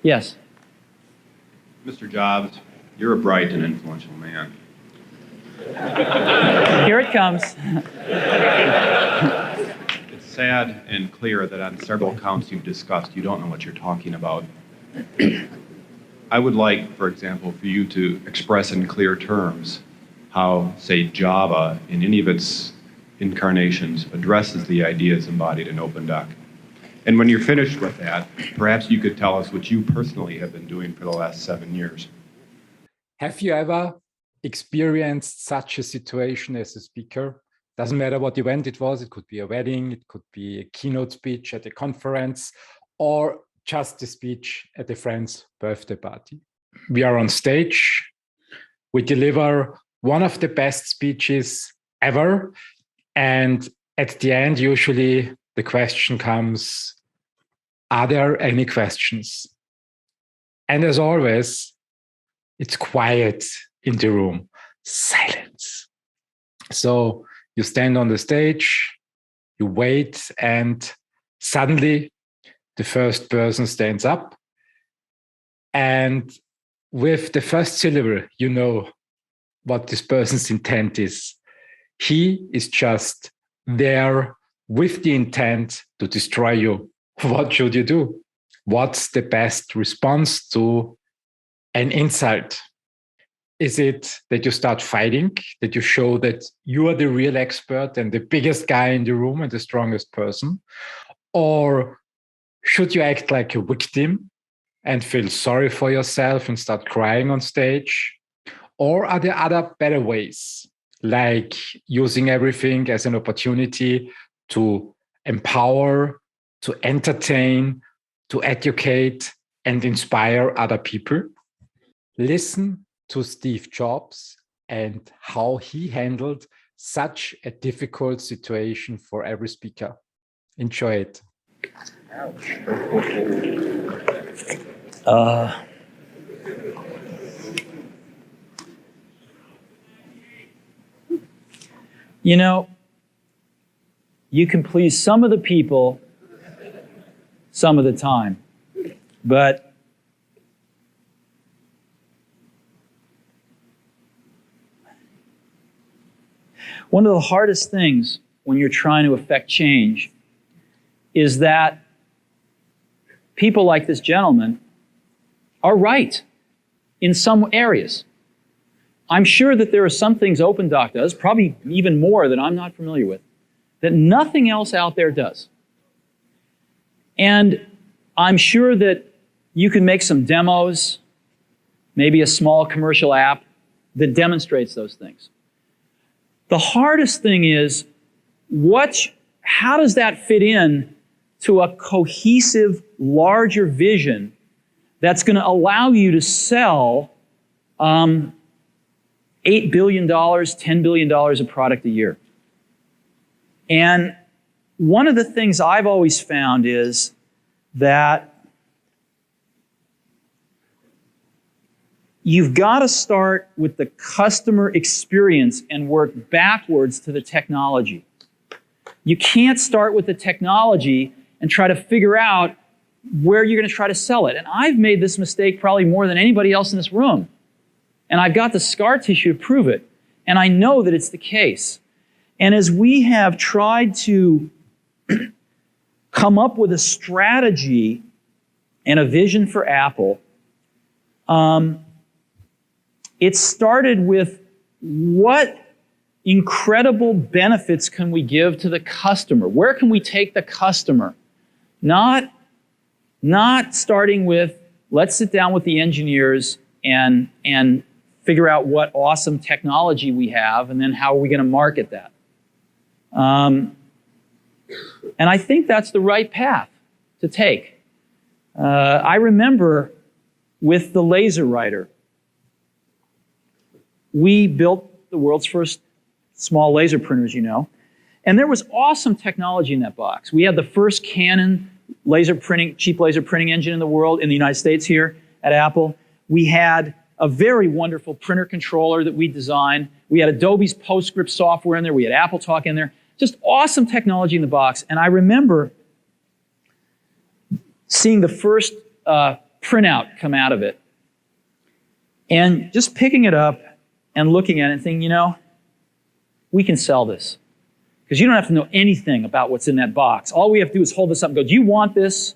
Yes. Mr. Jobs, you're a bright and influential man. Here it comes. It's sad and clear that on several counts you've discussed, you don't know what you're talking about. I would like, for example, for you to express in clear terms how, say, Java, in any of its incarnations, addresses the ideas embodied in OpenDoc. And when you're finished with that, perhaps you could tell us what you personally have been doing for the last 7 years. Have you ever experienced such a situation as a speaker? Doesn't matter what event it was. It could be a wedding, it could be a keynote speech at a conference, or just a speech at a friend's birthday party. We are on stage. We deliver one of the best speeches ever. And at the end, usually the question comes, are there any questions? And as always, it's quiet in the room, silence. So you stand on the stage, you wait, and suddenly the first person stands up. And with the first syllable, you know what this person's intent is. He is just there with the intent to destroy you. What should you do? What's the best response to an insult? Is it that you start fighting, that you show that you are the real expert and the biggest guy in the room and the strongest person? Or should you act like a victim and feel sorry for yourself and start crying on stage? Or are there other better ways, like using everything as an opportunity to empower, to entertain, to educate, and inspire other people? Listen to Steve Jobs and how he handled such a difficult situation for every speaker. Enjoy it. You know, you can please some of the people some of the time, but one of the hardest things when you're trying to affect change is that people like this gentleman are right in some areas. I'm sure that there are some things OpenDoc does, probably even more that I'm not familiar with, that nothing else out there does. And I'm sure that you can make some demos, maybe a small commercial app that demonstrates those things. The hardest thing is, how does that fit in to a cohesive, larger vision that's going to allow you to sell $8 billion, $10 billion of product a year? And one of the things I've always found is that you've got to start with the customer experience and work backwards to the technology. You can't start with the technology and try to figure out where you're going to try to sell it. And I've made this mistake probably more than anybody else in this room. And I've got the scar tissue to prove it. And I know that it's the case. And as we have tried to come up with a strategy and a vision for Apple, it started with what incredible benefits can we give to the customer? Where can we take the customer? Not starting with, let's sit down with the engineers and figure out what awesome technology we have, and then how are we going to market that? And I think that's the right path to take. I remember with the LaserWriter, we built the world's first small laser printers, you know, and there was awesome technology in that box. We had the first Canon cheap laser printing engine in the world, in the United States here at Apple. We had a very wonderful printer controller that we designed. We had Adobe's PostScript software in there. We had AppleTalk in there. Just awesome technology in the box. And I remember seeing the first printout come out of it. And just picking it up and looking at it and thinking, you know, we can sell this. Because you don't have to know anything about what's in that box. All we have to do is hold this up and go, do you want this?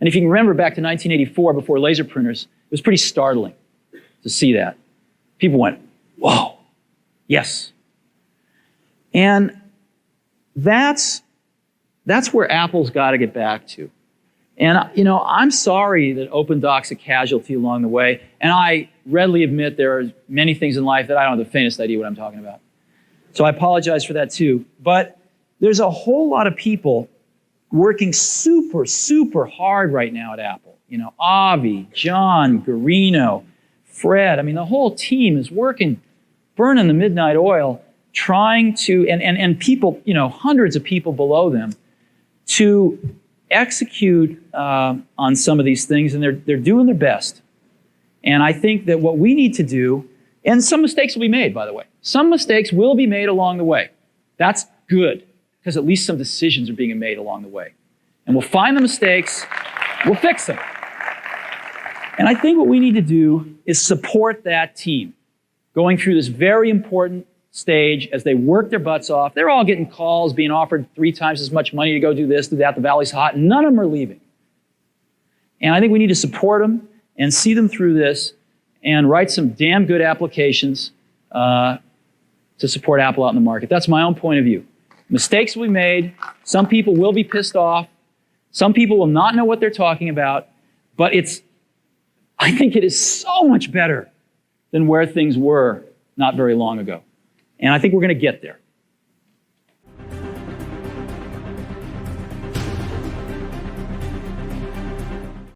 And if you can remember back to 1984, before laser printers, it was pretty startling to see that. People went, whoa, yes. And that's where Apple's got to get back to. And, you know, I'm sorry that OpenDoc's a casualty along the way. And I readily admit there are many things in life that I don't have the faintest idea what I'm talking about. So I apologize for that too. But there's a whole lot of people working super, super hard right now at Apple. You know, Avi, John, Garino, Fred. I mean, the whole team is working, burning the midnight oil, trying to, and people, you know, hundreds of people below them to execute on some of these things, and they're doing their best. And I think that what we need to do, and some mistakes will be made, by the way. Some mistakes will be made along the way. That's good, because at least some decisions are being made along the way. And we'll find the mistakes, we'll fix them. And I think what we need to do is support that team going through this very important stage as they work their butts off. They're all getting calls, being offered 3 times as much money to go do this, do that. The valley's hot. None of them are leaving. And I think we need to support them and see them through this and write some damn good applications to support Apple out in the market. That's my own point of view. Mistakes will be made. Some people will be pissed off. Some people will not know what they're talking about. But I think it is so much better than where things were not very long ago. And I think we're going to get there.